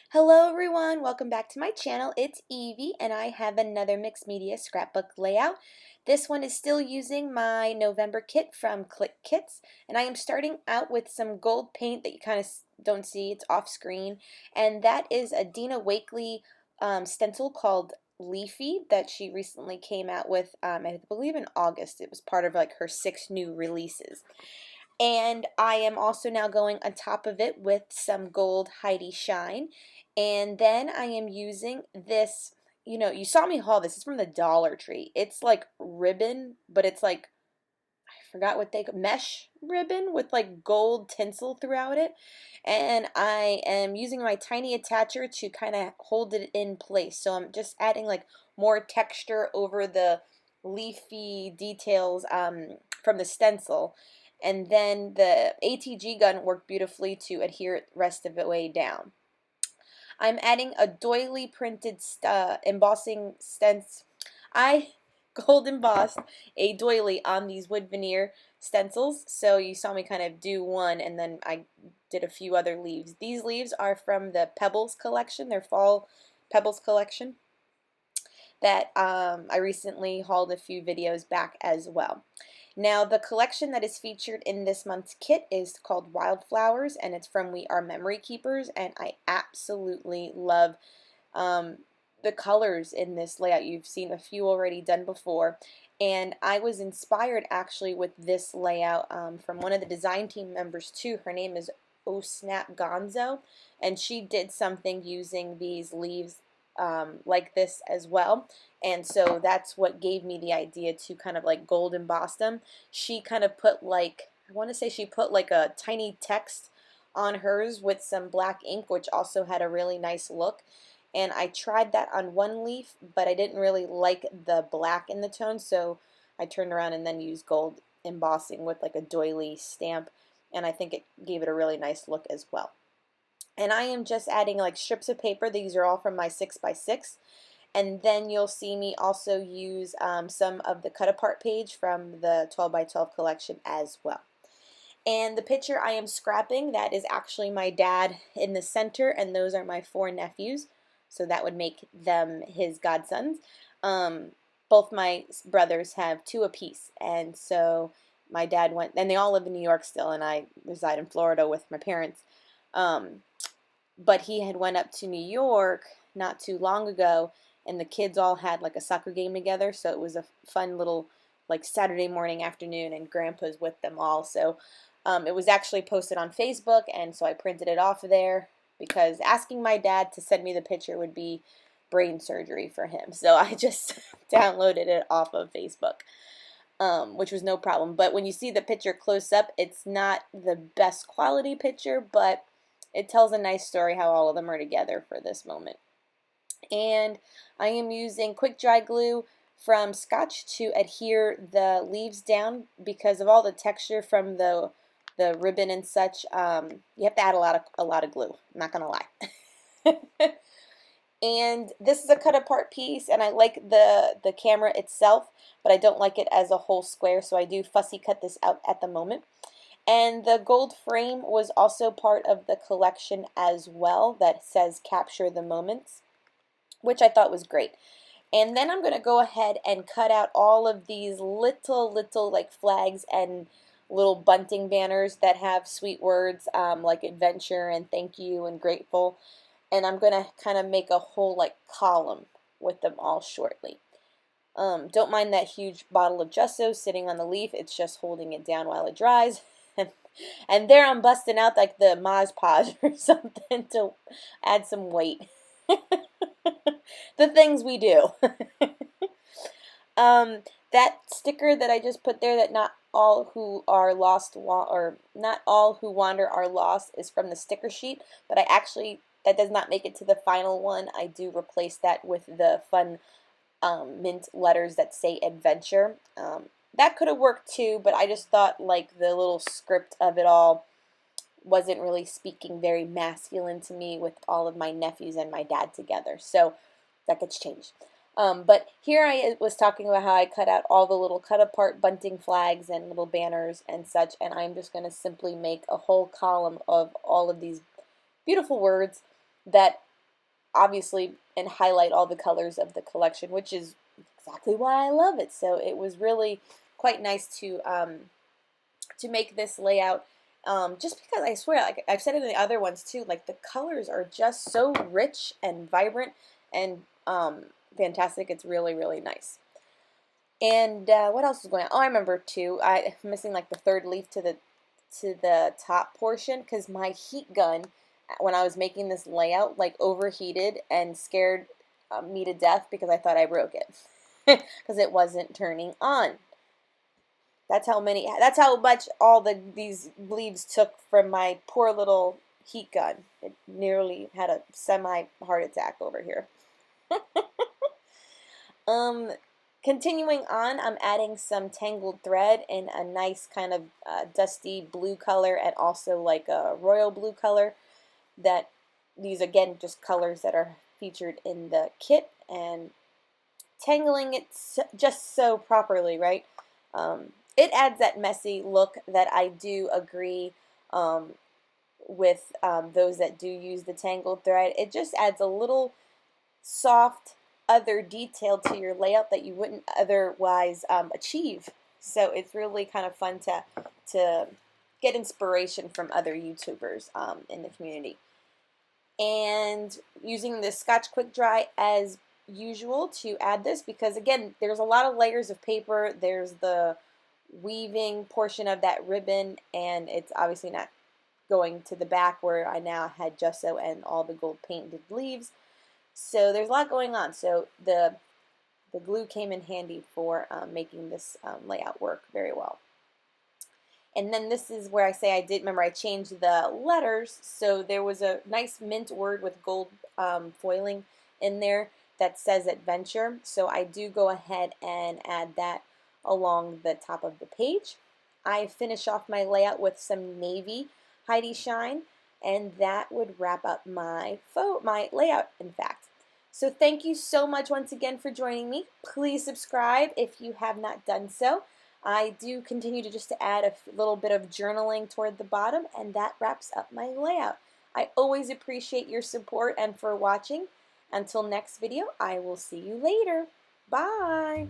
Hello everyone, welcome back to my channel. It's Evie and I have another mixed media scrapbook layout. This one is still using my November kit from Click Kits, and I am starting out with some gold paint that you kind of don't see, it's off screen, and that is a Dina Wakley stencil called Leafy that she recently came out with, I believe in August. It was part of like her 6 new releases. And I am also now going on top of it with some gold Heidi Shine. And then I am using this, you saw me haul this. It's from the Dollar Tree. It's like ribbon, but it's like, I forgot what mesh ribbon with like gold tinsel throughout it. And I am using my tiny attacher to kind of hold it in place. So I'm just adding like more texture over the leafy details from the stencil. And then the ATG gun worked beautifully to adhere the rest of the way down. I'm adding a doily printed embossing stencil. I gold embossed a doily on these wood veneer stencils. So you saw me kind of do one and then I did a few other leaves. These leaves are from the Pebbles collection, their fall Pebbles collection that I recently hauled a few videos back as well. Now the collection that is featured in this month's kit is called Wildflowers, and it's from We Are Memory Keepers, and I absolutely love the colors in this layout. You've seen a few already done before, and I was inspired actually with this layout from one of the design team members too. Her name is Oh Snap Gonzo, and she did something using these leaves like this as well, and so that's what gave me the idea to kind of like gold emboss them. She kind of put like, I want to say she put like a tiny text on hers with some black ink, which also had a really nice look. And I tried that on one leaf, but I didn't really like the black in the tone, so I turned around and then used gold embossing with like a doily stamp, and I think it gave it a really nice look as well. And I am just adding like strips of paper. These are all from my 6x6. And then you'll see me also use some of the cut apart page from the 12x12 collection as well. And the picture I am scrapping, that is actually my dad in the center, and those are my 4 nephews. So that would make them his godsons. Both my brothers have 2 apiece, and so my dad went, and they all live in New York still, and I reside in Florida with my parents. But he had went up to New York not too long ago, and the kids all had like a soccer game together, so it was a fun little like Saturday morning afternoon, and Grandpa's with them all. So it was actually posted on Facebook, and so I printed it off of there because asking my dad to send me the picture would be brain surgery for him. So I just downloaded it off of Facebook, which was no problem. But when you see the picture close up, it's not the best quality picture, but it tells a nice story how all of them are together for this moment. And I am using quick dry glue from Scotch to adhere the leaves down because of all the texture from the ribbon and such. You have to add a lot of glue. I'm not gonna lie. And this is a cut apart piece, and I like the camera itself, but I don't like it as a whole square, so I do fussy cut this out at the moment. And the gold frame was also part of the collection as well that says Capture the Moments, which I thought was great. And then I'm going to go ahead and cut out all of these little like flags and little bunting banners that have sweet words like adventure and thank you and grateful. And I'm going to kind of make a whole like column with them all shortly. Don't mind that huge bottle of Gesso sitting on the leaf. It's just holding it down while it dries. And there I'm busting out like the Moz Podge or something to add some weight. The things we do. That sticker that I just put there, that not all who are lost or not all who wander are lost, is from the sticker sheet, but that does not make it to the final one. I do replace that with the fun mint letters that say adventure. That could have worked too, but I just thought like the little script of it all wasn't really speaking very masculine to me with all of my nephews and my dad together. So that gets changed. But here I was talking about how I cut out all the little cut apart bunting flags and little banners and such, and I'm just going to simply make a whole column of all of these beautiful words that obviously, and highlight all the colors of the collection, which is exactly why I love it. So it was really quite nice to make this layout. Just because I swear, like I've said it in the other ones too, like the colors are just so rich and vibrant and fantastic. It's really, really nice. And what else is going on? Oh, I remember too. I'm missing like the third leaf to the top portion because my heat gun, when I was making this layout, like overheated and scared me to death because I thought I broke it because it wasn't turning on. That's how much all these leaves took from my poor little heat gun. It nearly had a semi heart attack over here. Um, Continuing on, I'm adding some tangled thread in a nice kind of dusty blue color and also like a royal blue color. That these again just colors that are featured in the kit, and tangling it just so properly, right? It adds that messy look that I do agree with those that do use the tangled thread. It just adds a little soft other detail to your layout that you wouldn't otherwise achieve. So it's really kind of fun to get inspiration from other YouTubers in the community. And using the Scotch Quick Dry as usual to add this, because again, there's a lot of layers of paper. There's the weaving portion of that ribbon, and it's obviously not going to the back where I now had gesso and all the gold painted leaves. So there's a lot going on. So the glue came in handy for making this layout work very well. And then this is where I say I did, remember I changed the letters, so there was a nice mint word with gold foiling in there that says adventure. So I do go ahead and add that along the top of the page. I finish off my layout with some navy Heidi Shine, and that would wrap up my layout, in fact. So thank you so much once again for joining me. Please subscribe if you have not done so. I do continue to just add a little bit of journaling toward the bottom, and that wraps up my layout. I always appreciate your support and for watching. Until next video, I will see you later. Bye!